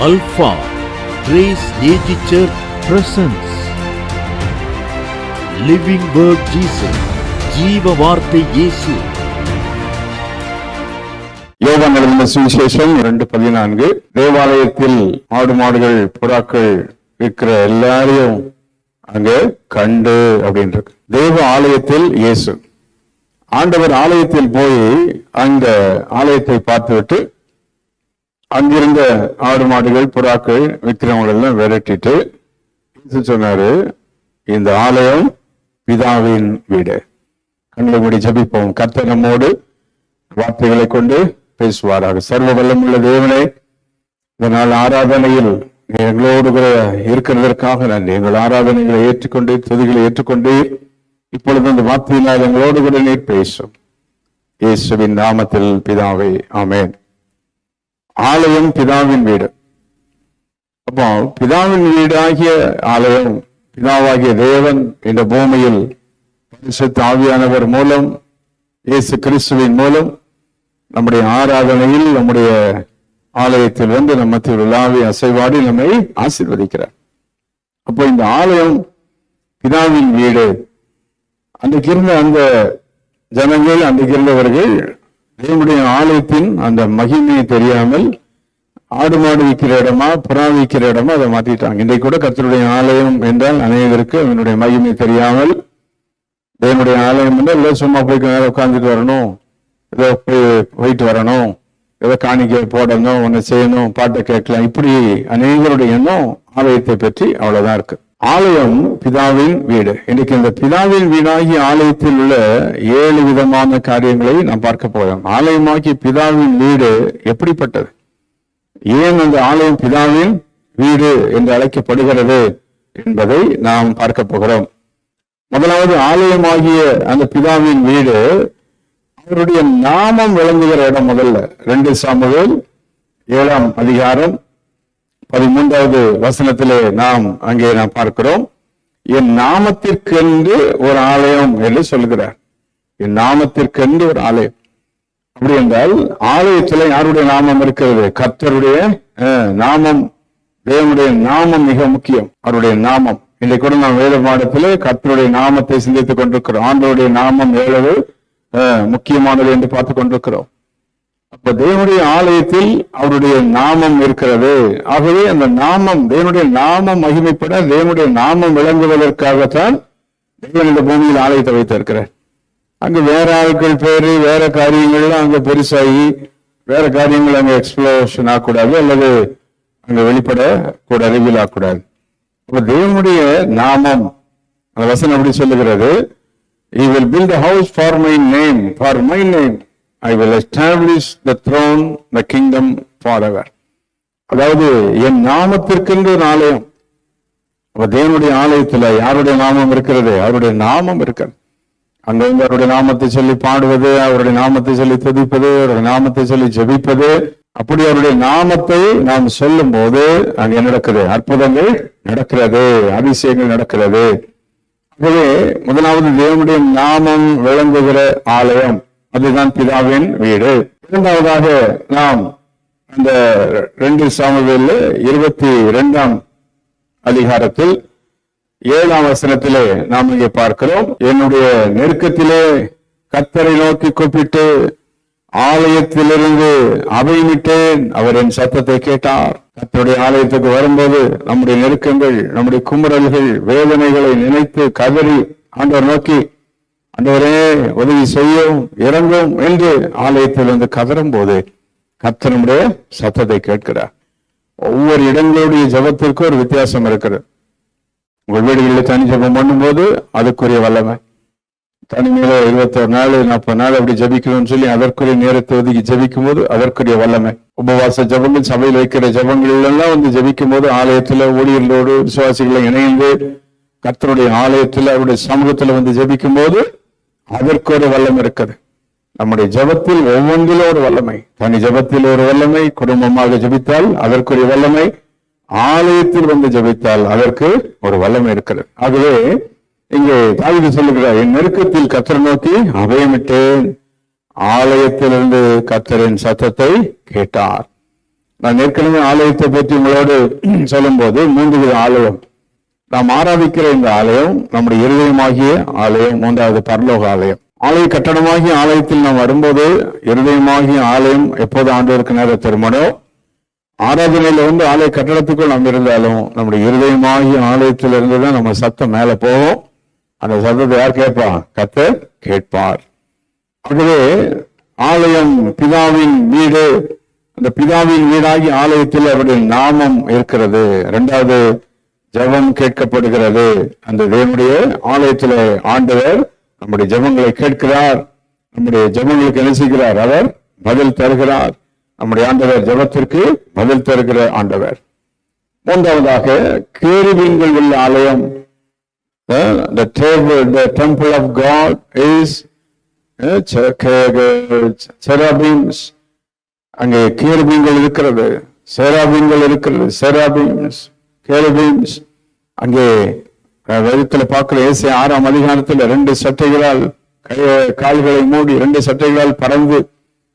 Alpha Grace AG Church presents Living Word Jesus, ஜீவ வார்த்தை இயேசு. யோவான் எழுதின சுவிசேஷம் 2:14. தேவாலயத்தில் ஆடு மாடுகள் புறாக்கள் இருக்கிற எல்லாரையும் அங்க கண்டு அப்படின்னு இருக்கு. தேவ ஆலயத்தில் இயேசு ஆண்டவர் ஆலயத்தில் போய் அந்த ஆலயத்தை பார்த்துவிட்டு அங்கிருந்த ஆடு மாடுகள் புறாக்கள் விற்கிறவங்க எல்லாம் விரட்டிட்டு சொன்னாரு, இந்த ஆலயம் பிதாவின் வீடு. கண்களை மூடி ஜெபிப்போம். கர்த்தர் நம்மோடு வார்த்தைகளை கொண்டு பேசுவாராக. சர்வ வல்லமுள்ள தேவனே, இதனால் ஆராதனையில் எங்களோடு கூட இருக்கிறதற்காக நன்றி. எங்கள் ஆராதனைகளை ஏற்றுக்கொண்டு துதிகளை ஏற்றுக்கொண்டு இப்பொழுது அந்த வார்த்தையினால் எங்களோடு கூட நீர் பேசும். இயேசுவின் நாமத்தில் பிதாவே, ஆமென். ஆலயம் பிதாவின் வீடு. அப்போ பிதாவின் வீடாகிய ஆலயம், பிதாவாகிய தேவன் இந்த பூமியில் பரிசுத்த ஆவியானவர் மூலம், இயேசு கிறிஸ்துவின் மூலம் நம்முடைய ஆராதனையில் நம்முடைய ஆலயத்தில் வந்து நம் மத்தியில் உலாவி அசைவாடி நம்மை ஆசீர்வதிக்கிறார். அப்போ இந்த ஆலயம் பிதாவின் வீடு. அன்றைக்கு இருந்த அந்த ஜனங்கள், அன்றைக்கு இருந்தவர்கள் தேவனுடைய ஆலயத்தின் அந்த மகிமையை தெரியாமல் ஆடு மாடு விற்கிற இடமா புறா விற்கிற இடமா அதை மாத்திட்டாங்க. இன்றைக்கு கூட கர்த்தருடைய ஆலயம் என்றால் அநேகருக்கு அவனுடைய மகிமை தெரியாமல், தேவனுடைய ஆலயம் என்றால் இல்லை சும்மா போய் நேரம் உட்காந்துட்டு வரணும், ஏதோ போயிட்டு வரணும், ஏதோ காணிக்கை போடணும், ஒன்னு செய்யணும், பாட்டை கேட்கலாம், இப்படி அநேகருடைய எண்ணம் ஆலயத்தை பற்றி அவ்வளவுதான் இருக்கு. ஆலயம் பிதாவின் வீடு. இன்னைக்கு இந்த பிதாவின் வீடாகிய ஆலயத்தில் உள்ள 7 விதமான காரியங்களை நாம் பார்க்க போகிறோம். ஆலயமாகிய பிதாவின் வீடு எப்படிப்பட்டது, ஏன் அந்த ஆலயம் பிதாவின் வீடு என்று அழைக்கப்படுகிறது என்பதை நாம் பார்க்க போகிறோம். முதலாவது, ஆலயமாகிய அந்த பிதாவின் வீடு அவருடைய நாமம் விளங்குகிற இடம். முதல்ல 2 சாமுவேல் 7ஆம் அதிகாரம் 13வது வசனத்திலே நாம் பார்க்கிறோம், என் நாமத்திற்கென்று ஒரு ஆலயம் என்று சொல்கிறார். என் நாமத்திற்கென்று ஒரு ஆலயம். அப்படி என்றால் ஆலயத்தில் யாருடைய நாமம் இருக்கிறது? கர்த்தருடைய நாமம். தேவனுடைய நாமம் மிக முக்கியம். அவருடைய நாமம். இன்றைக்கு கூட நாம் வேத பாடத்திலே கர்த்தருடைய நாமத்தை சிந்தித்துக் கொண்டிருக்கிறோம். ஆண்டவருடைய நாமம் எவ்வளவு முக்கியமானது என்று பார்த்துக் கொண்டிருக்கிறோம். அப்ப தேவனுடைய ஆலயத்தில் அவருடைய நாமம் இருக்கிறது. ஆகவே அந்த நாமம், தேவனுடைய நாமம் மகிமைப்பட, தேவனுடைய நாமம் விளங்குவதற்காகத்தான் தேவன் இந்த பூமியில் ஆலயத்தை வைத்திருக்கிறார். அங்கு வேற ஆட்கள் பேரு, வேற காரியங்கள்லாம் அங்க பெருசாகி வேற காரியங்கள் அங்க எக்ஸ்ப்ளோஷன் ஆகக்கூடாது, அல்லது அங்க வெளிப்படக்கூட ரிவீல் ஆகக்கூடாது. அப்ப தேவனுடைய நாமம், அந்த வசனம் அப்படி சொல்லுகிறது, he will build a house for my name, for my name I will establish the throne, the kingdom forever. அதாவது என் நாமத்திற்கென்று ஒரு ஆலயம். தேவனுடைய ஆலயத்துல யாருடைய நாமம் இருக்கிறது? அவருடைய நாமம் இருக்கிறது. அங்க வந்து அவருடைய நாமத்தை சொல்லி பாடுவது, அவருடைய நாமத்தை சொல்லி துதிப்பது, அவருடைய நாமத்தை சொல்லி ஜெபிப்பது, அப்படி அவருடைய நாமத்தை நாம் சொல்லும் போது அங்க என்ன நடக்குது? அற்புதங்கள் நடக்கிறது, அதிசயங்கள் நடக்கிறது. ஆகவே முதலாவது தேவனுடைய நாமம் விளங்குகிற ஆலயம், அதுதான் பிதாவின் வீடு. இரண்டாவதாக நாம் அந்த 2 சாமுவேல் 22ஆம் அதிகாரத்தில் 7ஆம் வசனத்திலே நாம் இங்கே பார்க்கிறோம், என்னுடைய நெருக்கத்திலே கர்த்தரை நோக்கி கூப்பிட்டு ஆலயத்திலிருந்து அபயமிட்டேன், அவர் என் சத்தத்தை கேட்டார். கர்த்தருடைய ஆலயத்துக்கு வரும்போது நம்முடைய நெருக்கங்கள், நம்முடைய குமுறல்கள், வேதனைகளை நினைத்து கதறி ஆண்டவர் நோக்கி, ஆண்டவரே உதவி செய்யும், இறங்கும் என்று ஆலயத்தில் வந்து கதறும் போது கர்த்தர் நம்முடைய சத்தத்தை கேட்கிறார். ஒவ்வொரு இடங்களுடைய ஜபத்திற்கும் ஒரு வித்தியாசம் இருக்கிறது. உங்கள் வீடுகளில் தனி ஜபம் பண்ணும்போது அதுக்குரிய வல்லமை, தனிமையில 21 நாள் 40 நாள் அப்படி ஜபிக்கணும்னு சொல்லி அதற்குரிய நேரத்தை ஒதுக்கி ஜபிக்கும் போது அதற்குரிய வல்லமை. உபவாச ஜபங்கள், சபையில் வைக்கிற ஜபங்கள் எல்லாம் வந்து ஜபிக்கும் போது ஆலயத்துல ஊழியர்களோடு விசுவாசிகளை இணைந்து கர்த்தருடைய ஆலயத்தில் அவருடைய சமூகத்துல வந்து ஜபிக்கும் போது அதற்கு ஒரு வல்லமை இருக்குது. நம்முடைய ஜபத்தில் ஒவ்வொன்றிலும் ஒரு வல்லமை. தனி ஜபத்தில் ஒரு வல்லமை, குடும்பமாக ஜபித்தால் அதற்குரிய வல்லமை, ஆலயத்தில் வந்து ஜபித்தால் அதற்கு ஒரு வல்லமை இருக்கிறது. ஆகவே இங்கே தாவீது சொல்லுகிறார், என் நெருக்கத்தில் கர்த்தரை நோக்கி அபயமிட்டேன், ஆலயத்திலிருந்து கர்த்தரின் சத்தத்தை கேட்டார். நான் ஏற்கனவே ஆலயத்தை பற்றி உங்களோடு சொல்லும் போது 3 வித ஆலயம். நாம் ஆராதிக்கிற இந்த ஆலயம் நம்முடைய இருதயமாகிய ஆலயம், 3வது பரலோக ஆலயம். ஆலய கட்டடமாகிய ஆலயத்தில் நாம் வரும்போது இருதயமாகிய ஆலயம் எப்போது ஆண்டவருக்கு நேர திருமணோ, ஆராதனையில வந்து ஆலய கட்டடத்துக்குள் நாம் இருந்தாலும் நம்முடைய இருதயமாகிய ஆலயத்தில் இருந்துதான் நம்ம சத்தம் மேல போவோம். அந்த சத்தத்தை யார் கேட்பா? கர்த்தர் கேட்பார். ஆகவே ஆலயம் பிதாவின் வீடு. அந்த பிதாவின் வீடாகி ஆலயத்தில் அவருடைய நாமம் இருக்கிறது. 2வது ஜெபம் கேட்கப்படுகிறது. அந்த தேவனுடைய ஆலயத்தில் ஆண்டவர் நம்முடைய ஜெபங்களை கேட்கிறார். நம்முடைய ஜெபங்களுக்கு என்ன செய்கிறார்? அவர் பதில் தருகிறார். நம்முடைய ஆண்டவர் ஜெபத்திற்கு பதில் தருகிற ஆண்டவர். 3வதாக கேருபீன்கள் உள்ள ஆலயம். The temple of God is cherubims. அங்கே கேருபீன்கள் இருக்கிறது, சேராபீன்கள் இருக்கிறது. சேராபீம்ஸ், கேருபீம்ஸ். அங்கே வேதத்துல பார்க்கிற ஏசாயா 6ஆம் அதிகாரத்தில் 2 சட்டைகளால் கால்களை மூடி, 2 சட்டைகளால் பறந்து,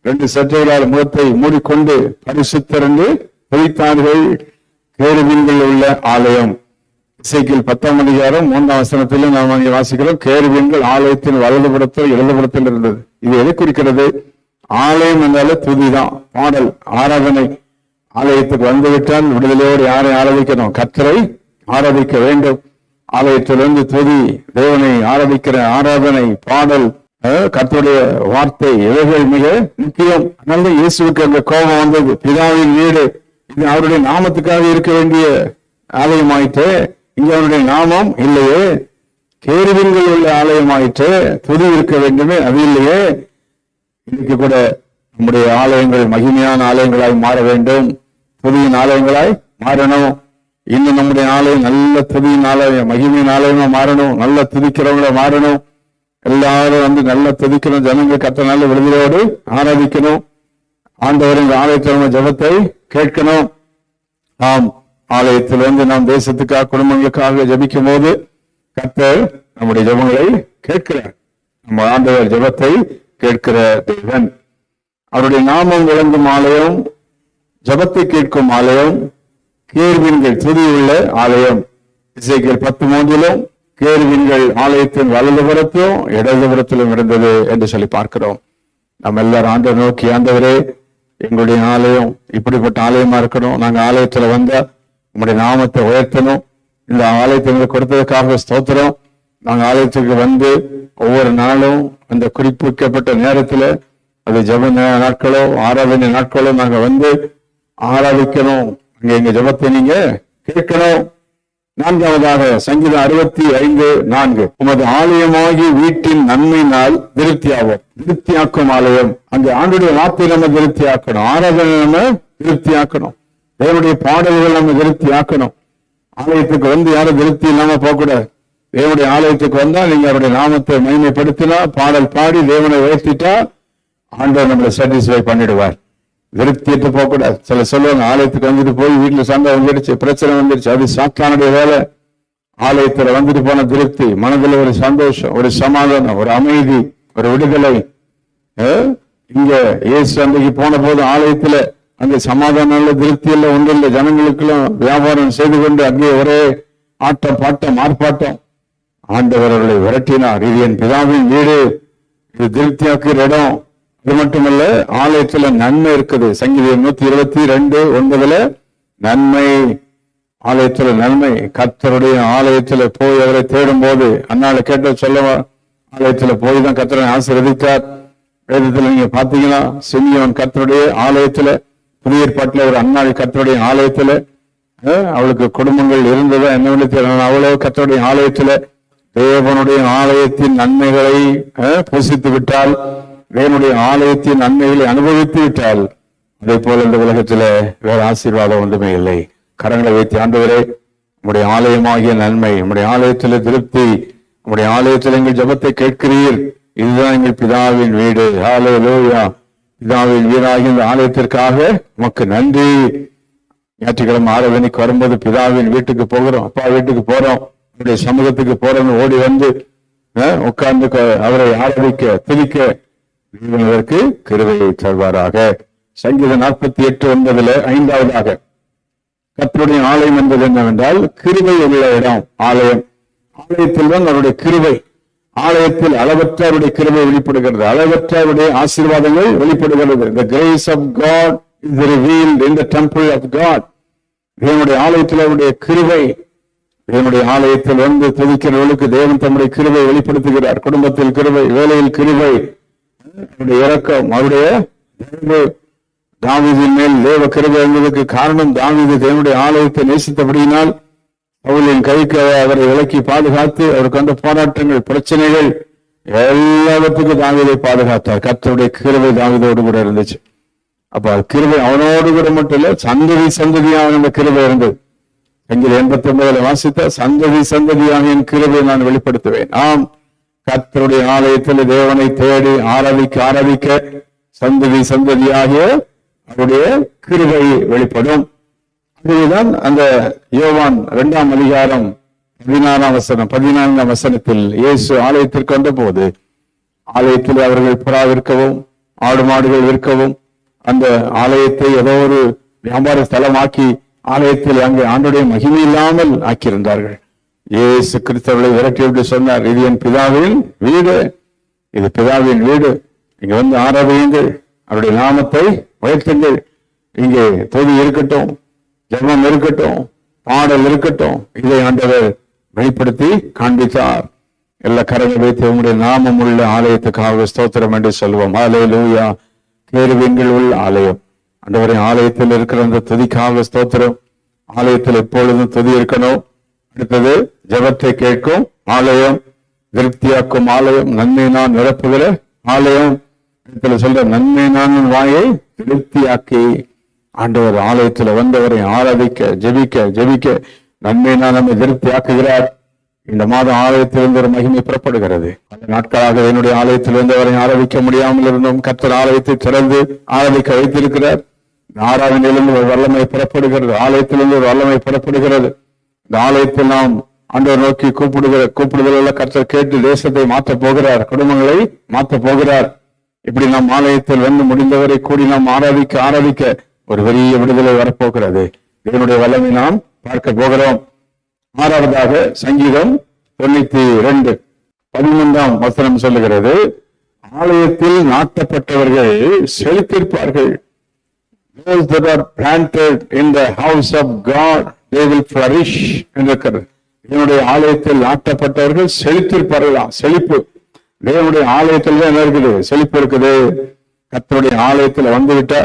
2 சட்டைகளால் முகத்தை மூடிக்கொண்டு பரிசுத்தர் என்று பிரித்தார்கள். கேருபீன்கள் உள்ள ஆலயம். எசேக்கியேல் 10ஆம் அதிகாரம் 3ஆம் வசனத்திலும் நாம் அங்கே வாசிக்கிறோம். கேருபீன்கள் ஆலயத்தின் வலதுபுறத்தில் இடதுபுறத்தில் இருந்தது. இது எதை குறிக்கிறது? ஆலயம் என்றாலே துதிதான், பாடல், ஆராதனை. ஆலயத்துக்கு வந்துவிட்டால் விடுதலையோடு யாரை ஆராதிக்கணும்? கர்த்தரை ஆராதிக்க வேண்டும். ஆலயத்திலிருந்து துதி, தேவனை ஆராதிக்கிற ஆராதனை, பாடல், கர்த்தருடைய வார்த்தை, இவைகள் மிக முக்கியம். அதனால இயேசுவுக்கு அந்த கோபம் வந்தது. பிதாவின் வீடு இது அவருடைய நாமத்துக்காக இருக்க வேண்டிய ஆலயமாயிற்று, இங்க அவருடைய நாமம் இல்லையே. கேருபீன்கள் உள்ள ஆலயமாயிற்று, துதி இருக்க வேண்டுமே, அது இல்லையே. இன்னைக்கு கூட நம்முடைய ஆலயங்கள் மகிமையான ஆலயங்களாய் மாற வேண்டும், துதியின் ஆலயங்களாய் மாறணும். இன்னும் நம்முடைய ஆலயம் நல்ல துதியின் ஆலயம், மகிமையின் ஆலயமா மாறணும், நல்ல துதிக்கிறவங்கள மாறணும். எல்லாரும் வந்து நல்ல துதிக்கணும். ஜனங்கள் கர்த்தர் நல்ல விடுதலையோடு ஆராதிக்கணும். ஆண்டவரின் ஆலயத்தில் ஜெபத்தை கேட்கணும். ஆம், ஆலயத்தில் வந்து நாம் தேசத்துக்காக, குடும்பங்களுக்காக ஜெபிக்கும் போது கர்த்தர் நம்முடைய ஜெபங்களை கேட்கிறார். நம்ம ஆண்டவர் ஜெபத்தை கேட்கிற தேவன். அவருடைய நாமம் விளங்கும் ஆலயம், ஜெபத்தை கேட்கும் ஆலயம், கேருபீன்கள் துதியுள்ள ஆலயம். எசேக்கியேல் 10:3 கேருபீன்கள் ஆலயத்தின் வலதுபுறத்திலும் இடதுபுறத்திலும் இருந்தது என்று சொல்லி பார்க்கிறோம். நம்ம எல்லாரும் ஆண்டவர் நோக்கி, ஆண்டவரே எங்களுடைய ஆலயம் இப்படிப்பட்ட ஆலயமா இருக்கணும், நாங்க ஆலயத்துல வந்தா உங்களுடைய நாமத்தை உயர்த்தணும், இந்த ஆலயத்தை எங்களுக்கு கொடுத்ததுக்காக ஸ்தோத்திரம். நாங்க ஆலயத்துக்கு வந்து ஒவ்வொரு நாளும் அந்த குறிப்பிட்ட நேரத்துல, அது ஜெப நாட்களோ ஆராதனை நாட்களோ நாங்க வந்து ஆராதிக்கணும். அங்க எங்க ஜெபத்தை நீங்க கேட்கணும். 4வதாக சங்கீதம் 65:4 உமது ஆலயமாகி வீட்டின் நன்மையினால் திருப்தியாகும். திருப்தியாக்கும் ஆலயம். அங்க ஆண்டுடைய வார்த்தை நம்ம திருப்தியாக்கணும், ஆராதனை நம்ம திருப்தியாக்கணும், தேவனுடைய பாடல்கள் நம்ம திருப்தியாக்கணும். ஆலயத்துக்கு வந்து யாரும் திருப்தி இல்லாம போகக்கூடாது. தேவனுடைய ஆலயத்துக்கு வந்தா நீங்க அவருடைய நாமத்தை மகிமைப்படுத்தினா, பாடல் பாடி தேவனை உயர்த்திட்டா ஆண்டவர் நம்மளை சாட்டிஸ்ஃபை பண்ணிடுவார். திருப்திட்டு போக கூடாது. சில சொல்லுவாங்க, ஆலயத்துக்கு வந்துட்டு போய் வீட்டுல சண்டை வந்துடுச்சு, பிரச்சனை வந்துடுச்சு, அது சாத்தானுடைய வேலை. ஆலயத்துல வந்துட்டு போன திருப்தி, மனதில் ஒரு சந்தோஷம், ஒரு சமாதானம், ஒரு அமைதி, ஒரு விடுதலை. இங்க இயேசு அன்றைக்கு போன போது ஆலயத்துல அங்க சமாதானம் இல்ல, திருப்தி இல்ல, ஒன்றும் இல்லை. ஜனங்களுக்கெல்லாம் வியாபாரம் செய்து கொண்டு அங்கே ஒரே ஆட்டம் பாட்டம் ஆர்ப்பாட்டம். ஆண்டவர் அவர்களை விரட்டினார். இது என் பிதாவின் வீடு, இது திருப்தியாக்குற இடம். இது மட்டுமல்ல, ஆலயத்துல நன்மை இருக்குது. சங்கீதம் 122:9 நன்மை, ஆலயத்துல நன்மை. கர்த்தருடைய ஆலயத்துல போய் அவரை தேடும் போது, அன்னால கேட்ட சொல்லவா, ஆலயத்துல போய் தான் கர்த்தரை ஆசீர்வதித்தார். வேதத்துல நீங்க பாத்தீங்கன்னா, சிமியோன் கர்த்தருடைய ஆலயத்துல, புதிய ஏற்பாட்டுல ஒரு அன்னாள் கர்த்தருடைய ஆலயத்துல, அவளுக்கு குடும்பங்கள் இருந்ததா என்ன தெரியல, அவ்வளவு கர்த்தருடைய ஆலயத்துல தேவனுடைய ஆலயத்தின் நன்மைகளை புசித்து விட்டால், தேவனுடைய ஆலயத்தின் நன்மைகளை அனுபவித்து விட்டால், அதே போல இந்த உலகத்துல வேற ஆசீர்வாதம் ஒன்றுமே இல்லை. கரங்களை வைத்து, ஆண்டவரே உங்களுடைய ஆலயமாகிய நன்மை, உங்களுடைய ஆலயத்துல திருப்தி, உங்களுடைய ஆலயத்தில் எங்கள் ஜெபத்தை கேட்கிறீர், இதுதான் எங்கள் பிதாவின் வீடு. ஹல்லேலூயா. பிதாவின் வீடாகிய இந்த ஆலயத்திற்காக உமக்கு நன்றி. ஞாயிற்றுக்கிழமை ஆராதனைக்கு வரும்போது பிதாவின் வீட்டுக்கு போகிறோம், அப்பா வீட்டுக்கு போறோம், அவருடைய சமூகத்துக்கு போறோம்னு ஓடி வந்து உட்கார்ந்து அவரை ஆராதிக்க துதிக்க இதற்கு கிருபையை தருவாராக. சங்கீதம் 48:9 5வதாக கர்த்தருடைய ஆலயம் என்பது என்னவென்றால் கிருபை உள்ள இடம். ஆலயம், ஆலயத்தில் தான் அவருடைய கிருபை, ஆலயத்தில் அளவற்ற அவருடைய கிருபை வெளிப்படுகிறது, அளவற்ற அவருடைய ஆசீர்வாதங்கள் வெளிப்படுகிறது. The grace of God is revealed in the temple of God. தேவனுடைய ஆலயத்தில் அவருடைய கிருபை, தேவனுடைய ஆலயத்தில் வந்து துதிக்கிறவர்களுக்கு தேவன் தம்முடைய கிருபை வெளிப்படுத்துகிறார். குடும்பத்தில் கிருபை, வேலையில் கிருபை, அவருடைய இரக்கம், அவருடைய தாவீதின் மேல் தேவ கிருபை என்பதற்கு காரணம் தாவீது தேவனுடைய ஆலயத்தை நேசித்தபடியினால் சவுலின் கைக்கு அவரை விலக்கி பாதுகாத்து அவருக்கு வந்த போராட்டங்கள், பிரச்சனைகள் எல்லாவற்றுக்கும் தாவீதை பாதுகாத்தார். கர்த்தருடைய கிருபை தாவீதோடு கூட இருந்துச்சு. அப்ப கிருபை அவனோடு கூட மட்டும் இல்ல, சந்ததி சந்ததியாக அந்த கிருபை இருந்தது. சங்கீதம் 89 வாசித்த சந்ததி சந்ததியாக என் கிருபை நான் வெளிப்படுத்துவேன். ஆம், கர்த்தருடைய ஆலயத்தில் தேவனை தேடி ஆராதிக்க சந்ததி சந்ததியாகிய அவருடைய கிருபை வெளிப்படும். அதுதான் அந்த யோவான் 2ஆம் அதிகாரம் 14ஆம் வசனத்தில் இயேசு ஆலயத்திற்கு வந்த போது ஆலயத்தில் அவர்கள் புறா விற்கவும் ஆடு மாடுகள் விற்கவும் அந்த ஆலயத்தை ஏதோ ஒரு வியாபார ஸ்தலமாக்கி ஆலயத்தில் அங்கே ஆண்டுடைய மகிமை இல்லாமல் ஆக்கியிருந்தார்கள். இயேசு கிறிஸ்தவர்களை விரட்டி சொன்னார், இது என் பிதாவின் வீடு, இது பிதாவின் வீடு, இங்க வந்து ஆராதியுங்கள், அவருடைய நாமத்தை உயர்த்துங்கள், இங்கே தொழுகை இருக்கட்டும், ஜெபம் இருக்கட்டும், பாடல் இருக்கட்டும். இதை ஆண்டவர் வெளிப்படுத்தி காண்பித்தார். எல்லா கரங்களை வைத்து உங்களுடைய நாமம் உள்ள ஆலயத்துக்காக ஸ்தோத்திரம் என்று சொல்வோம். ஹல்லேலூயா. கேருபீன்கள் உள்ள ஆலயம், ஆண்டவரே ஆலயத்தில் இருக்கிற அந்த துதிக்காக ஸ்தோத்திரம். ஆலயத்தில் எப்பொழுதும் துதி இருக்கணும். அடுத்தது ஜெபத்தை கேட்கும் ஆலயம், திருப்தியாக்கும் ஆலயம், நன்மை நான் நிரப்புகிற ஆலயம். சொல்ற நன்மை நான் வாயை திருப்தியாக்கி ஆண்டவர் ஆலயத்தில் வந்தவரை ஆராதிக்க ஜெபிக்க நன்மை நான் நம்மை திருப்தி ஆக்குகிறார். இந்த மாதம் ஆலயத்திலிருந்து ஒரு மகிமை புறப்படுகிறது. அந்த நாட்களாக என்னுடைய ஆலயத்தில் வந்தவரை ஆராதிக்க முடியாமல் இருந்தோம். கர்த்தர் ஆலயத்தை திறந்து ஆராதிக்க வைத்திருக்கிறார். ஆராதனையிலிருந்து ஒரு வல்லமை புறப்படுகிறது, ஆலயத்திலிருந்து ஒரு வல்லமை புறப்படுகிறது. இந்த ஆலயத்தில் நாம் ஆண்டவர் நோக்கி கூப்பிடுதல் கர்த்தர் கேட்டு தேசத்தை மாற்ற போகிறார், குடும்பங்களை மாற்ற போகிறார். இப்படி நாம் ஆலயத்தில் வந்து முடிந்தவரை கூடி நாம் ஆராதிக்க ஒரு பெரிய விடுதலை வரப்போகிறது. இதனுடைய வல்லமை நாம் பார்க்க போகிறோம். 6வதாக சங்கீதம் 92:13 வசனம் சொல்லுகிறது, ஆலயத்தில் நாட்டப்பட்டவர்கள் செழித்திருப்பார்கள். Those that are planted in the house of God, they will flourish என்றிருக்கிறது. இதனுடைய ஆலயத்தில் நாட்டப்பட்டவர்கள் செழித்திருப்பார்களா? செழிப்பு தேவனுடைய ஆலயத்தில் தான் என்ன இருக்குது? செழிப்பு இருக்குது. கர்த்தருடைய ஆலயத்தில் வந்துவிட்டா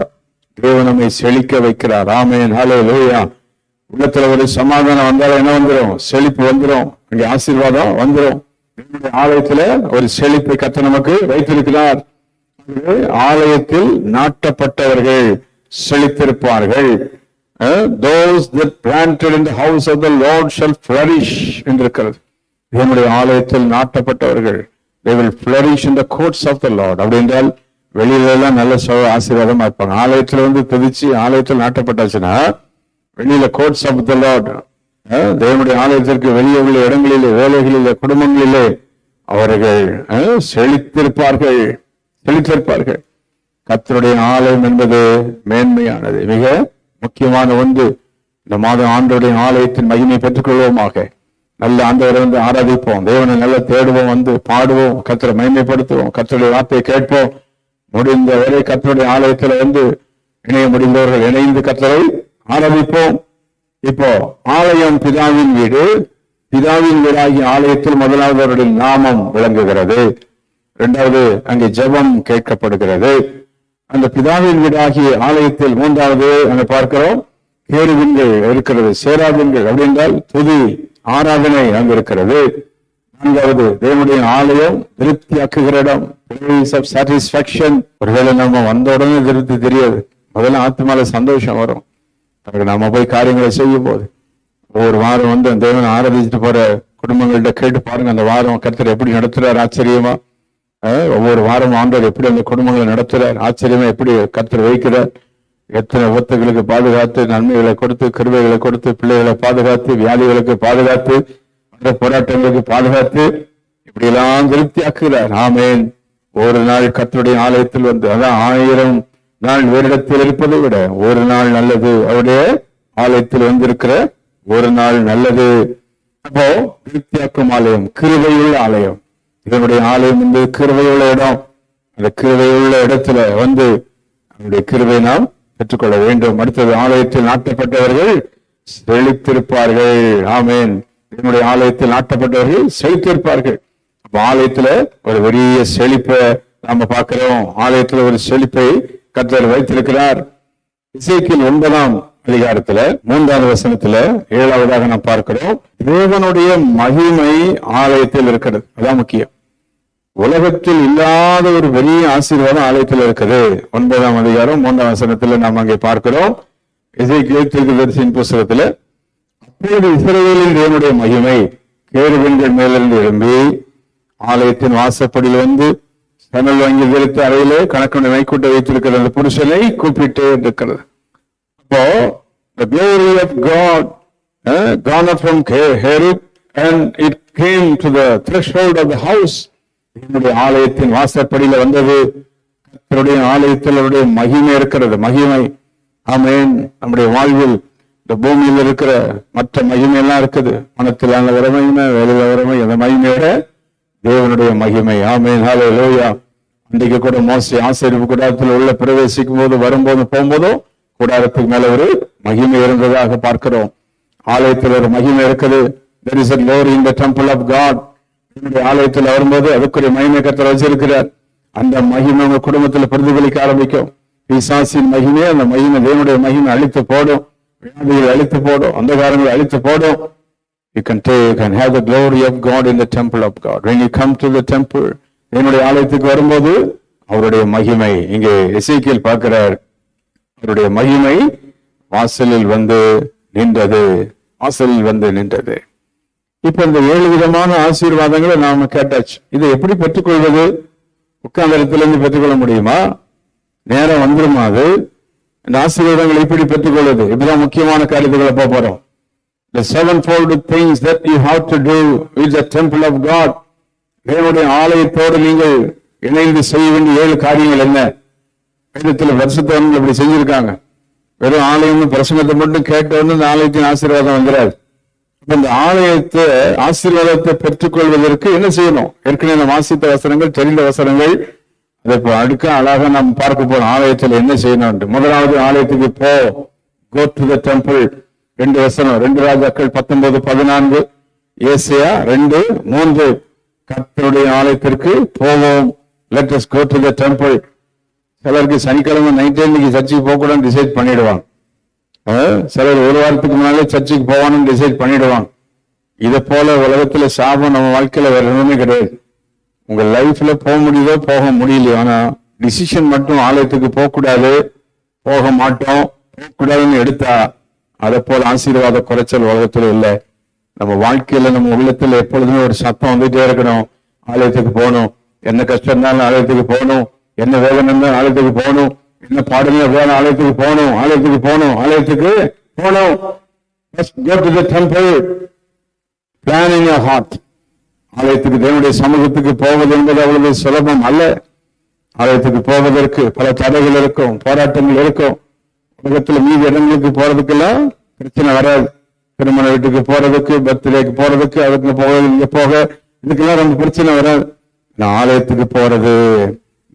தேவன் நம்மை செழிக்க வைக்கிறார். ஆமென், ஹல்லேலூயா. உள்ளத்துல ஒரு சமாதானம் வந்தாலும் என்ன வந்துடும்? செழிப்பு வந்துடும், அங்கே ஆசீர்வாதம் வந்துடும். தேவனுடைய ஆலயத்துல ஒரு செழிப்பை கர்த்தர் நமக்கு வைத்திருக்கிறார். ஆலயத்தில் நாட்டப்பட்டவர்கள் செழித்திருப்பார்கள். Those that planted in the house of the Lord shall flourish என்றிருக்கிறது. தேவனுடைய ஆலயத்தில் நாட்டப்பட்டவர்கள் they will flourish in the courts of the Lord. அப்படி என்றால் வெளியில எல்லாம் நல்ல ஆசீர்வாதமா இருப்பாங்க. ஆலயத்துல வந்து துதிச்சு ஆலயத்தில் நாட்டப்பட்டாச்சுன்னா வெளியில கோர்ட்ஸ் ஆஃப் த லார்ட், தேவனுடைய ஆலயத்திற்கு வெளியே உள்ள இடங்களிலே, வேலைகளிலே, குடும்பங்களிலே அவர்கள் செழித்திருப்பார்கள். கர்த்தருடைய ஆலயம் என்பது மேன்மையானது, மிக முக்கியமான ஒன்று. இந்த மாதம் ஆண்டவருடைய ஆலயத்தின் மகிமை பெற்றுக் கொள்வோமாக. நல்ல ஆண்டவரை வந்து ஆராதிப்போம், தேவனை நல்லா தேடுவோம், வந்து பாடுவோம், கர்த்தரை மகிமைப்படுத்துவோம், கர்த்தருடைய வார்த்தையை கேட்போம். முடிந்த வரை கர்த்தருடைய ஆலயத்துல வந்து இணைய முடிந்தவர்கள் இணைந்து கர்த்தரை ஆராதிப்போம். இப்போ ஆலயம் பிதாவின் வீடு, பிதாவின் வீடாகிய ஆலயத்தில் முதலாவது அவருடைய நாமம் விளங்குகிறது. இரண்டாவது அங்கே ஜெபம் கேட்கப்படுகிறது. அந்த பிதாவின் வீடாகிய ஆலயத்தில் மூன்றாவது அங்க பார்க்கிறோம் கேருபீன்கள் இருக்கிறது, சேராபீன்கள் அப்படின்றால் துதி ஆராதனை அங்கு இருக்கிறது. நான்காவது தேவனுடைய ஆலயம் திருப்தியாக்குகிற இடம், place of satisfaction. ஒருவேளை நம்ம வந்த உடனே திருப்தி தெரியாது, முதல்ல ஆத்மால சந்தோஷம் வரும். நம்ம போய் காரியங்களை செய்யும் போது ஒவ்வொரு வாரம் வந்து தேவனை ஆராதிச்சுட்டு போற குடும்பங்கள்ட்ட கேட்டு பாருங்க, அந்த வாரம் கர்த்தர் எப்படி நடத்துறார் ஆச்சரியமா. ஒவ்வொரு வாரம் ஆண்டவர் எப்படி அந்த குடும்பங்களை நடத்துறார் ஆச்சரியமா, எப்படி கர்த்தர் வைக்கிறார். எத்தனை விபத்துகளுக்கு பாதுகாத்து, நன்மைகளை கொடுத்து, கிருபைகளை கொடுத்து, பிள்ளைகளை பாதுகாத்து, வியாதிகளுக்கு பாதுகாத்து, அந்த போராட்டங்களுக்கு பாதுகாத்து, இப்படி எல்லாம் திருப்தி ஆக்குகிறார். ஆமேன். ஒரு நாள் கர்த்தருடைய ஆலயத்தில் வந்து, அதான் 1000 நாள் வேறிடத்தில் இருப்பதை விட ஒரு நாள் நல்லது. அவருடைய ஆலயத்தில் வந்திருக்கிற ஒரு நாள் நல்லது. அப்போ விருத்தியாக்கும் ஆலயம், கிருபையுள்ள ஆலயம். இதனுடைய ஆலயம் வந்து கிருபையுள்ள இடம். அந்த கிருபையுள்ள இடத்துல வந்து அவருடைய கிருபை நாம் பெற்றுக்கொள்ள வேண்டும். அடுத்தது, ஆலயத்தில் நாட்டப்பட்டவர்கள் செழித்திருப்பார்கள். ஆமேன். என்னுடைய ஆலயத்தில் நாட்டப்பட்டவர்கள் செழித்திருப்பார்கள். அப்ப ஆலயத்துல ஒரு பெரிய செழிப்பை நாம பார்க்கிறோம். ஆலயத்துல ஒரு செழிப்பை கர்த்தர் வைத்திருக்கிறார். எசேக்கியேல் 9ஆம் அதிகாரத்துல 3வது வசனத்துல 7வதாக நாம் பார்க்கிறோம், தேவனுடைய மகிமை ஆலயத்தில் இருக்கிறது. அதான் முக்கியம். உலகத்தில் இல்லாத ஒரு பெரிய ஆசீர்வாதம் ஆலயத்தில் இருக்குது. 9ஆம் அதிகாரம் 3ஆம் வசனத்துல நாம் அங்கே பார்க்கிறோம். எசேக்கியேல் தீர்க்கதரிசியின் புத்தகத்துல, அப்பொழுது இஸ்ரவேலின் தேவனுடைய மகிமை கேருபீன்கள் மேலிருந்து எழும்பி ஆலயத்தின் வாசப்படியில் வந்து சணல் வாங்கி விரித்த அறையிலே கணக்குடைய மைக்கூட்ட வைத்திருக்கிற அந்த புருஷனை கூப்பிட்டு இருக்கிறது. அப்போ the glory of God gone up from Cherub and it came to the threshold of the house. என்னுடைய ஆலயத்தின் வாசற்படியில வந்தது. கர்த்தருடைய ஆலயத்தில் அவருடைய மகிமை இருக்கிறது. மகிமை. ஆமென். நம்முடைய வாழ்வில் இந்த பூமியில் இருக்கிற மற்ற மகிமை எல்லாம் இருக்குது. மனத்திலான வறுமையின வேலையில வறுமை, அந்த மகிமையோட தேவனுடைய மகிமை. ஆமென். ஹல்லேலூயா. அன்றைக்கு கூட மோசே ஆசரிப்பு கூடாரத்தில் உள்ள பிரவேசிக்கும் போது, வரும்போது, போகும்போதும் கூடாரத்துக்கு மேல ஒரு மகிமை இருந்ததாக பார்க்கிறோம். ஆலயத்தில் ஒரு மகிமை இருக்குது. There is a glory in the temple of God. என்னுடைய ஆலயத்தில் வரும்போது அதுக்குரிய மகிமை கர்த்தர் வச்சிருக்கிறார். அந்த மகிமை உங்க குடும்பத்தில் பிரதிபலிக்க ஆரம்பிக்கும். பிசாசின் மகிமை, அந்த மகிமை தேவனுடைய மகிமை அழித்து போடும். வியாதிகளை அழித்து போடும். அந்தகாரங்களை அழித்து போடும். You can take and have the glory of God in the temple of God. When you come to the temple, என்னுடைய ஆலயத்துக்கு வரும்போது அவருடைய மகிமை இங்கே எசேக்கியேல் பார்க்கிறார். அவருடைய மகிமை வாசலில் வந்து நின்றது. வாசலில் வந்து நின்றது. இப்ப இந்த 7 விதமான ஆசீர்வாதங்களை நாம கேட்டாச்சு. இதை எப்படி பெற்றுக்கொள்வது? உட்கார்ந்த இடத்துல இருந்து பெற்றுக்கொள்ள முடியுமா? நேரம் வந்துருமா? அது இந்த ஆசீர்வாதங்களை எப்படி பெற்றுக்கொள்வது? இப்பதான் முக்கியமான காரியத்துக்களை போறோம். The sevenfold things that you have to do with the temple of God. தேவனுடைய ஆலயத்தோடு நீங்கள் இணைந்து செய்ய வேண்டிய 7 காரியங்கள் என்ன? வேதத்துல வருஷத்தோடு இப்படி செஞ்சிருக்காங்க. வெறும் ஆலயம் பிரசங்கத்தை மட்டும் கேட்டோன்னு இந்த ஆலயத்தின் ஆசீர்வாதம் வந்துடாது. இந்த ஆலயத்தை ஆசீர்வாதத்தை பெற்றுக்கொள்வதற்கு என்ன செய்யணும்? ஏற்கனவே வாசித்த வசனங்கள், தெரிந்த வசனங்கள், அதை இப்போ அடுக்க அழகா நாம் பார்க்க போறோம். ஆலயத்தில் என்ன செய்யணும்? முதலாவது, ஆலயத்துக்கு போ. Go to the temple. 2 வசனம், 2 ராஜாக்கள் 19:14, ஏசாயா 2:3. கர்த்தருடைய ஆலயத்திற்கு போவோம். Let us go to the temple. சிலருக்கு சனிக்கிழமை நைட்டே இன்னைக்கு சர்ச்சுக்கு போக கூடாதுன்னு டிசைட் பண்ணிடுவாங்க. சிலர் ஒரு வாரத்துக்கு முன்னாலே சர்ச்சுக்கு போவான்னு டிசைட் பண்ணிடுவாங்க. இதை போல உலகத்துல சாபம் நம்ம வாழ்க்கையில வேற எதுவுமே கிடையாது. உங்க லைஃப்ல போக முடியுதோ போக முடியலையோ, ஆனா டிசிஷன் மட்டும் ஆலயத்துக்கு போக கூடாது, போக மாட்டோம், போக கூடாதுன்னு எடுத்தா அதை போல ஆசீர்வாத குறைச்சல் உலகத்துல இல்லை. நம்ம வாழ்க்கையில நம்ம உள்ளத்துல எப்பொழுதுமே ஒரு சத்தம் வந்துட்டே இருக்கணும். ஆலயத்துக்கு போகணும். என்ன கஷ்டம் இருந்தாலும் ஆலயத்துக்கு போகணும். என்ன வேதனை இருந்தாலும் ஆலயத்துக்கு போகணும். என்ன பாடமே வேணும், ஆலயத்துக்கு போகணும். ஆலயத்துக்கு போகணும். ஆலயத்துக்கு போகணும். Go to the temple. Plan in your heart. ஆலயத்துக்கு, தேவனுடைய சமூகத்துக்கு போவது என்பது அவ்வளவு சுலபம் அல்ல. ஆலயத்துக்கு போவதற்கு பல தடைகள் இருக்கும், போராட்டங்கள் இருக்கும். உலகத்துல மீதி இடங்களுக்கு போறதுக்கெல்லாம் பிரச்சனை வராது. திருமண வீட்டுக்கு போறதுக்கு, பர்த்டேக்கு போறதுக்கு, அதுக்கு போக, இங்க போக, இதுக்கெல்லாம் ரொம்ப பிரச்சனை வராது. நான் ஆலயத்துக்கு போறது,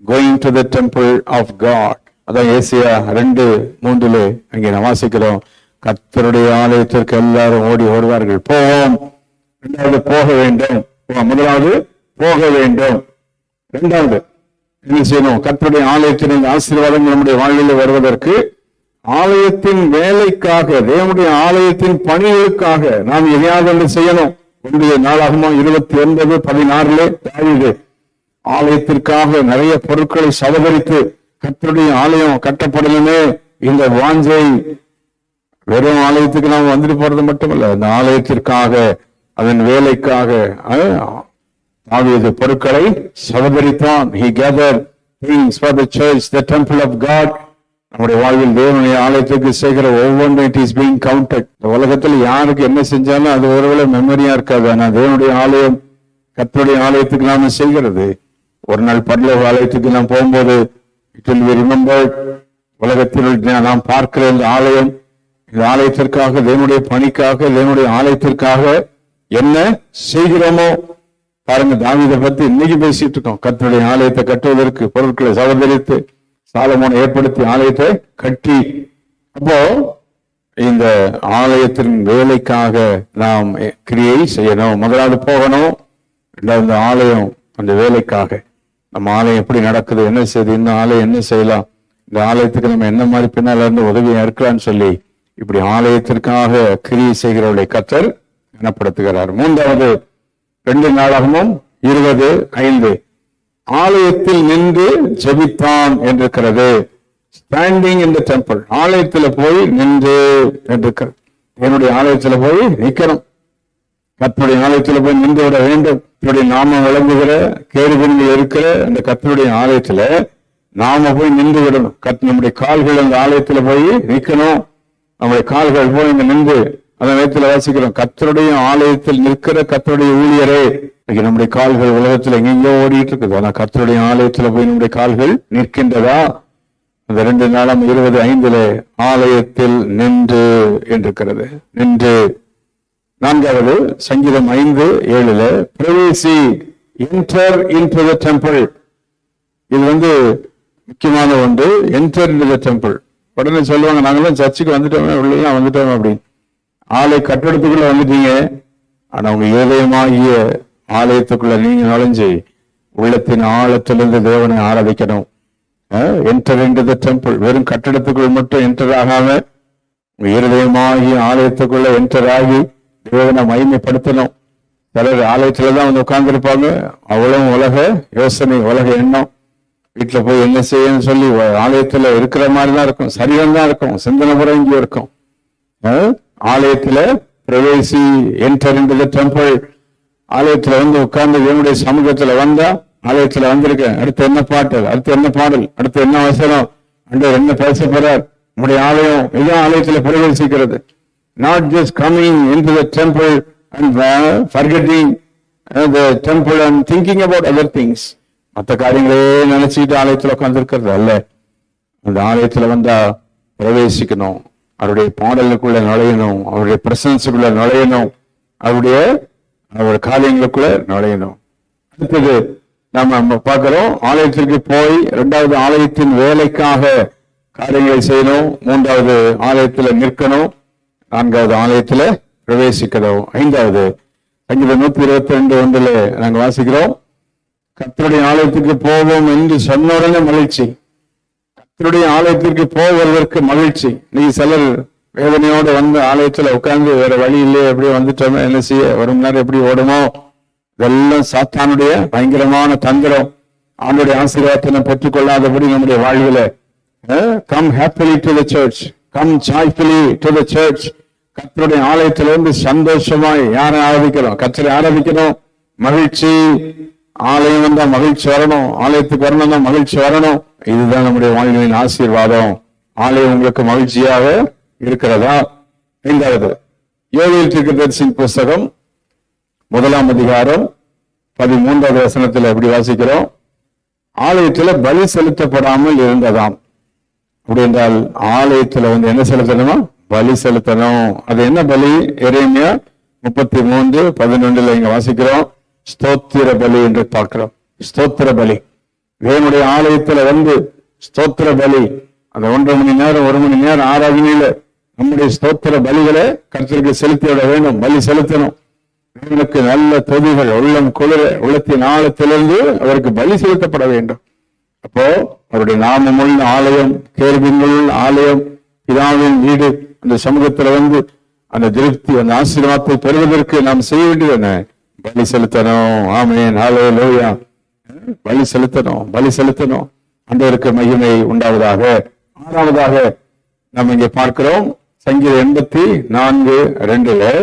going to the temple of God. அதான் ஏசாயா 2:3 அங்கே நான் வாசிக்கிறோம். கர்த்தருடைய ஆலயத்திற்கு எல்லாரும் ஓடி வருவார்கள். போவோம். இரண்டாவது, போக வேண்டும். முதலாவது போக வேண்டும். இரண்டாவது என்ன செய்யணும்? கர்த்தருடைய ஆலயத்தின் ஆசீர்வாதங்கள் நம்முடைய வாழ்வில் வருவதற்கு, ஆலயத்தின் வேலைக்காக, தேவனுடைய ஆலயத்தின் பணிகளுக்காக நாம் எதையாவது செய்யணும். 1 நாளாகமம் 29:16 தாவீது ஆலயத்திற்காக நிறைய பொருட்களை சவதரித்து, கர்த்தருடைய ஆலயம் கட்டப்படலுமே இந்த வாஞ்சை. வெறும் ஆலயத்துக்கு நாம் வந்துட்டு போறது மட்டுமல்ல, அந்த ஆலயத்திற்காக, அதன் வேலைக்காக தாவீது பொருட்களை சவதரித்தான். He gathered things for the church, the temple of God. நம்முடைய வாழ்வில் தேவனுடைய ஆலயத்துக்கு செய்கிற ஒவ்வொன்றும் it is being counted. இந்த உலகத்தில் யாருக்கு என்ன செஞ்சாலும் அது ஒருவேளை மெமரியா இருக்காது. ஆனா தேவனுடைய ஆலயம், கர்த்தருடைய ஆலயத்துக்கு நாம செய்கிறது, ஒரு நாள் பரலோக ஆலயத்துக்கு நாம் போகும்போது it will be remembered. உலகத்தில் நாம் பார்க்கிற இந்த ஆலயம், இந்த ஆலயத்திற்காக, தேவனுடைய பணிக்காக, தேவனுடைய ஆலயத்திற்காக என்ன செய்கிறோமோ பாருங்க. தாவீதை பத்தி இன்னைக்கு பேசிட்டு இருக்கோம். கர்த்தருடைய ஆலயத்தை கட்டுவதற்கு பொருட்களை சவதரித்து சாலமோன் ஏற்படுத்தி ஆலயத்தை கட்டி, அப்போ இந்த ஆலயத்தின் வேலைக்காக நாம் கிரியை செய்யணும். முதலாவது போகணும், இரண்டாவது இந்த ஆலயம் அந்த வேலைக்காக. நம்ம ஆலயம் எப்படி நடக்குது, என்ன செய்யுது, இந்த ஆலயம் என்ன செய்யலாம், இந்த ஆலயத்துக்கு நம்ம என்ன மாதிரி பின்னால இருந்து உதவியா இருக்கலாம்னு சொல்லி இப்படி ஆலயத்திற்காக கிரியை செய்கிறவர்களை கர்த்தர் கனப்படுத்துகிறார். மூன்றாவது 2 நாளாகமும் 20:5 ஆலயத்தில் நின்று ஜெபித்தான் என்றிருக்கிறது. ஸ்டாண்டிங் இன் தி டெம்பிள், ஆலயத்துல போய் நின்று என்றிருக்கிறது. என்னுடைய ஆலயத்துல போய் நிற்கணும், கர்த்தருடைய ஆலயத்துல போய் நின்று விட வேண்டும். கர்த்தருடைய நாமம் விளங்குகிற கேருபீன்கள் இருக்கிற அந்த கர்த்தருடைய ஆலயத்துல நாம போய் நின்று விடணும். நம்முடைய கால்கள் அந்த ஆலயத்துல போய் நிற்கணும். நம்முடைய கால்கள் போய் இங்க நின்று அந்த நேரத்தில் வாசிக்கிறோம், கர்த்தருடைய ஆலயத்தில் நிற்கிற கர்த்தருடைய ஊழியரே. நம்முடைய கால்கள் உலகத்துல எங்கெங்கோ ஓடிட்டு இருக்குது, ஆனா கர்த்தருடைய ஆலயத்துல போய் நம்முடைய கால்கள் நிற்கின்றதா? அந்த 2 நாளாம் 20:5 ஆலயத்தில் நின்று என்றிருக்கிறது. நின்று. நான்காவது சங்கீதம் 5:7 பிரவேசி, என்டர் இன்டு தி டெம்பிள். இது முக்கியமான ஒன்று. Enter into the temple. உடனே சொல்லுவாங்க, நாங்களாம் சர்ச்சுக்கு வந்துட்டோமே, உள்ளெல்லாம் வந்துட்டோம் அப்படின்னு. ஆலய கட்டடத்துக்குள்ள வந்துட்டீங்க, ஆனா உங்க இதயமாகிய ஆலயத்துக்குள்ள நீங்க நுழைஞ்சு உள்ளத்தின் ஆழத்திலிருந்து தேவனை ஆராதிக்கணும். Enter into the temple. வெறும் கட்டடத்துக்குள் மட்டும் என்டர் ஆகாம உங்க இருதயமாகிய ஆலயத்துக்குள்ள என்டர் ஆகி தேவனை மகிமைப்படுத்தணும். சிலர் ஆலயத்துலதான் உட்கார்ந்து இருப்பாங்க, அவ்வளவு உலக யோசனை, உலக எண்ணம். வீட்டுல போய் என்ன செய்யணும்னு சொல்லி ஆலயத்துல இருக்கிற மாதிரிதான் இருக்கும், சரிதான் தான் இருக்கும், சிந்தனை புறம் இங்கே இருக்கும். ஆலயத்துல பிரவேசி, என்டர் இன்டு தி டெம்பிள். ஆலயத்துல உட்கார்ந்து தேவனுடைய சமூகத்துல வந்தா, ஆலயத்துல வந்திருக்கேன், அடுத்து என்ன பாட்டு, அடுத்து என்ன பாடல், அடுத்து என்ன வசனம், அன்று என்ன பேச போறார், நம்முடைய ஆலயம் இதான் ஆலயத்துல பிரவேசிக்கிறது. Not just coming into the temple and forgetting the temple and thinking about other things. மற்ற காரியங்களே நினைச்சுட்டு ஆலயத்துல உட்கார்ந்து இருக்கிறது அல்ல. அந்த ஆலயத்துல வந்தா பிரவேசிக்கணும், அவருடைய பாடலுக்குள்ள நுழையணும், அவருடைய பிரசன்ஸுக்குள்ள நுழையணும், அவருடைய காரியங்களுக்குள்ள நுழையணும். அடுத்தது நம்ம பார்க்கிறோம், ஆலயத்திற்கு போய் 2வது ஆலயத்தின் வேலைக்காக காரியங்களை செய்யணும், 3வது ஆலயத்துல நிற்கணும், 4வது ஆலயத்துல பிரவேசிக்கணும். 5வது சங்கீதம் 122:1 நாங்க வாசிக்கிறோம், கர்த்தருடைய ஆலயத்துக்கு போவோம் என்று சொன்ன உடனே மகிழ்ச்சி. கர்த்தருடைய ஆலயத்திற்கு போவதற்கு மகிழ்ச்சி. நீ சிலர் வேதனையோடு ஆலயத்துல உட்கார்ந்து வேற வழி இல்லையே, எப்படி வந்துட்டோமே, என்ன செய்ய, ஒரு மணி நேரம் எப்படி ஓடுமோ, இதெல்லாம் சாத்தானுடைய பயங்கரமான தந்திரம். ஆண்டுடைய ஆசீர்வாதத்தை பெற்றுக் கொள்ளாதபடி நம்முடைய வாழ்வில come happily to the church, come joyfully to the church. கர்த்தருடைய ஆலயத்திலிருந்து சந்தோஷமாய் யாரை ஆராதிக்கிறோம், கர்த்தரை ஆராதிக்கணும். மகிழ்ச்சி, ஆலயம் வந்தா மகிழ்ச்சி வரணும், ஆலயத்துக்கு வரணும்னா மகிழ்ச்சி வரணும். இதுதான் நம்முடைய வாழ்வின் ஆசீர்வாதம். ஆலயம் உங்களுக்கு மகிழ்ச்சியாக இருக்கிறதா? 5வது யோவேல் தீர்க்கதரிசியின் புஸ்தகம் 1ஆம் அதிகாரம் 13வது வசனத்துல எப்படி வாசிக்கிறோம், ஆலயத்துல பலி செலுத்தப்படாமல் இருந்ததாம். அப்படி என்றால் ஆலயத்துல என்ன செலுத்தணுமா? பலி செலுத்தணும். அது என்ன பலி? எரேமியா 33:11 இங்க வாசிக்கிறோம், ஸ்தோத்திர பலி என்று பார்க்கிறோம். ஸ்தோத்திர பலி. தேவனுடைய ஆலயத்துல ஸ்தோத்திர பலி, அந்த 1.5 மணி நேரம் 1 மணி நேரம் ஆராதனையில நம்முடைய ஸ்தோத்திர பலிகளை கர்த்தருக்கு செலுத்தி விட வேண்டும். பலி செலுத்தணும். தேவனுக்கு நல்ல தொதிகள், உள்ளம் குளிர, உள்ளத்தின் ஆழத்திலிருந்து அவருக்கு பலி செலுத்தப்பட வேண்டும். அப்போ அவருடைய நாமமுள்ள ஆலயம், கேருபீன்களுள்ள ஆலயம், பிதாவின் வீடு, அந்த சமூகத்துல அந்த திருப்தி, அந்த ஆசீர்வாதத்தை பெறுவதற்கு நாம் செய்ய வேண்டியது என்ன? பலி செலுத்தணும். ஆமென், ஹல்லேலூயா. பலி செலுத்தணும், பலி செலுத்தணும். ஆண்டவருக்கு மகிமை உண்டாவதாக. 6வதாக நம்ம இங்கே பார்க்கிறோம், சங்கீதம் 84:2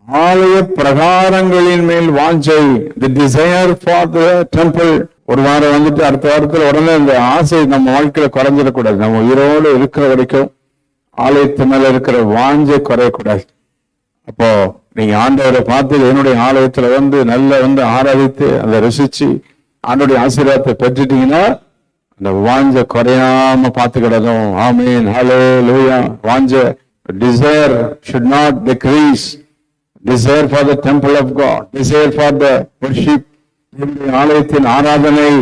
ஆலய பிரகாரங்களின் மேல் வாஞ்சை, தி டிசைர் ஃபார் தி டெம்பிள். ஒரு வாரம் அடுத்த வாரத்துல உடனே இந்த ஆசை நம்ம வாழ்க்கையில குறைஞ்சிடக்கூடாது. நம்ம உயிரோடு இருக்கிற வரைக்கும் ஆலயத்து மேல இருக்கிற வாஞ்சை குறையக்கூடாது. அப்போ நீங்க ஆண்டவரை பார்த்து என்னுடைய ஆலயத்துல நல்ல ஆராதித்து அதை ருசிச்சு ஆண்டோடைய ஆசீர்வாதத்தை பெற்றுட்டீங்கன்னா அந்த வாஞ்ச குறையாம பார்த்துக்கிடணும். ஆமென், ஹல்லேலூயா. வாஞ்ச, desire should not decrease. Desire for the temple of God, desire for the worship. ஆலயத்தின் ஆராதனை.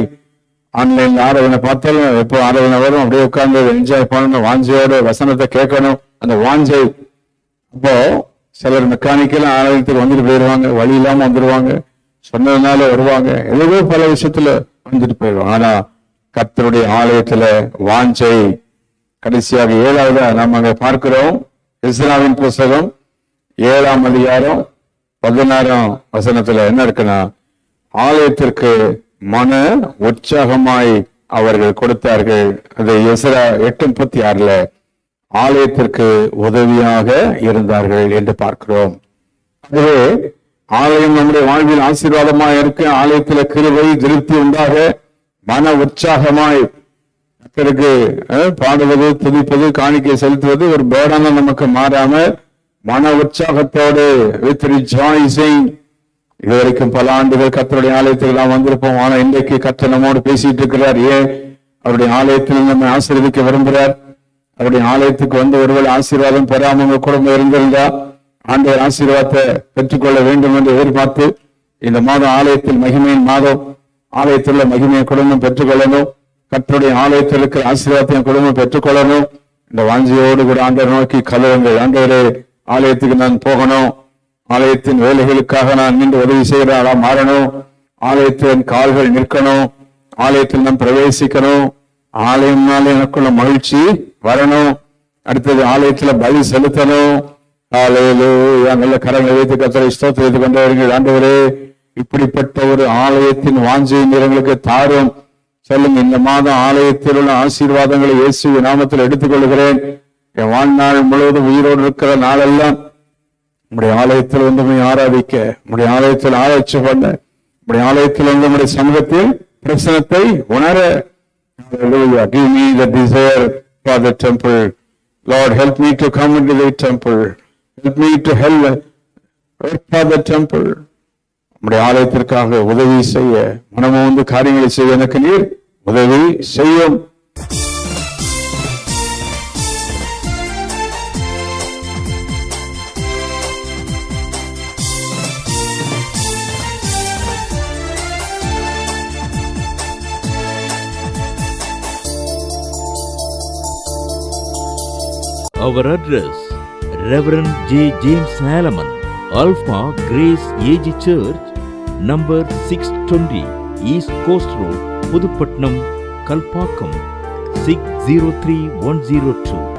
ஆன்லைன்ல ஆராதனை பார்த்தாலும் எப்போ ஆராதனை வரும் அப்படியே உட்கார்ந்து என்ஜாய் பண்ணணும், வாஞ்சையோட வசனத்தை கேட்கணும், அந்த வாஞ்சை. அப்போ சிலர் மெக்கானிக்கெல்லாம் ஆலயத்துக்கு வந்துட்டு போயிடுவாங்க, வழி இல்லாம வந்துடுவாங்க, சொன்னதுனால வருவாங்க, ஏதோ பல விஷயத்துல வந்துட்டு போயிடுவாங்க. ஆனா கர்த்தருடைய ஆலயத்துல வாஞ்சை. கடைசியாக 7வது நாம் அங்க பார்க்கிறோம். எஸ்ராவின் புஸ்தகம் 7ஆம் அதிகாரம் 16ஆம் வசனத்துல என்ன இருக்குன்னா, ஆலயத்திற்கு மன உற்சாகமாய் அவர்கள் கொடுத்தார்கள். அது எஸ்ரா 8:36 ஆலயத்திற்கு உதவியாக இருந்தார்கள் என்று பார்க்கிறோம். அதுவே ஆலயம் நம்முடைய வாழ்வில் ஆசீர்வாதமாய் இருக்க, ஆலயத்தில் கிருபை திருப்தி உண்டாக மன உற்சாகமாய் கர்த்தருக்கு பாடுவது, துதிப்பது, காணிக்கை செலுத்துவது ஒரு பேடான நமக்கு மாறாம மன உற்சாகத்தோடு வித் ரிஜாய்சிங். இதுவரைக்கும் பல ஆண்டுகள் கர்த்தருடைய ஆலயத்தில் நாம் வந்திருப்போம். ஆனா இன்றைக்கு கர்த்தர் நம்மோடு பேசிட்டு இருக்கிறார். ஏன்? அவருடைய ஆலயத்தில் நம்மை ஆசீர்வதிக்க விரும்புகிறார். அவருடைய ஆலயத்துக்கு வந்து ஒருவேளை ஆசீர்வாதம் பெறாம உங்க குடும்பம் இருந்திருந்தா ஆண்டவர் ஆசீர்வாதத்தை பெற்றுக்கொள்ள வேண்டும் என்று எதிர்பார்த்து, இந்த மாதம் ஆலயத்தில் மகிமையின் மாதம், ஆலயத்தில் உள்ள மகிமையை குடும்பம் பெற்றுக்கொள்ளணும், கர்த்தருடைய ஆலயத்தில் இருக்கிற ஆசீர்வாதத்தை குடும்பம் பெற்றுக்கொள்ளணும். இந்த வாஞ்சியோடு கூட ஆண்டவர் நோக்கி கலவுங்கள். ஆண்டவரே, ஆலயத்துக்கு நான் போகணும், ஆலயத்தின் வேலைகளுக்காக நான் நின்று உதவி செய்கிறாரா மாறணும், ஆலயத்தின் கால்கள் நிற்கணும், ஆலயத்தில் நான் பிரவேசிக்கணும், ஆலயம்னால எனக்குள்ள மகிழ்ச்சி வரணும், அடுத்தது ஆலயத்துல பலி செலுத்தணும். நல்ல கரங்களை வைத்து கர்த்தரை ஸ்தோத்திரித்துக் கொண்டவர்கள். ஆண்டவரே, இப்படிப்பட்ட ஒரு ஆலயத்தின் வாஞ்சையை எங்களுக்கு தாரும். சொல்லுங்க, இந்த மாதம் ஆலயத்தில் உள்ள ஆசீர்வாதங்களை இயேசுவின் நாமத்தில் எடுத்துக் கொள்கிறேன். என் வாழ்நாள் முழுவதும் உயிரோடு இருக்கிற நாளெல்லாம் நம்முடைய ஆலயத்தில் வந்து ஆராதிக்க, நம்முடைய ஆலயத்தில் ஆராய்ச்சி பண்ண, நம்முடைய ஆலயத்தில் வந்து நம்முடைய சமூகத்தில் பிரசனத்தை உணர. Give me the desire for the temple. Lord, help me to come into the temple. Help me to help for the temple. நம்முடைய ஆலயத்திற்காக உதவி செய்ய, மனமும் வந்து காரியங்களை செய்ய எனக்கு நீர் உதவி செய்யும். Our address: Reverend J. James Salaman, Alpha Grace AG Church, number 620, East Coast Road, Pudupatnam, Kalpakkam, 603102.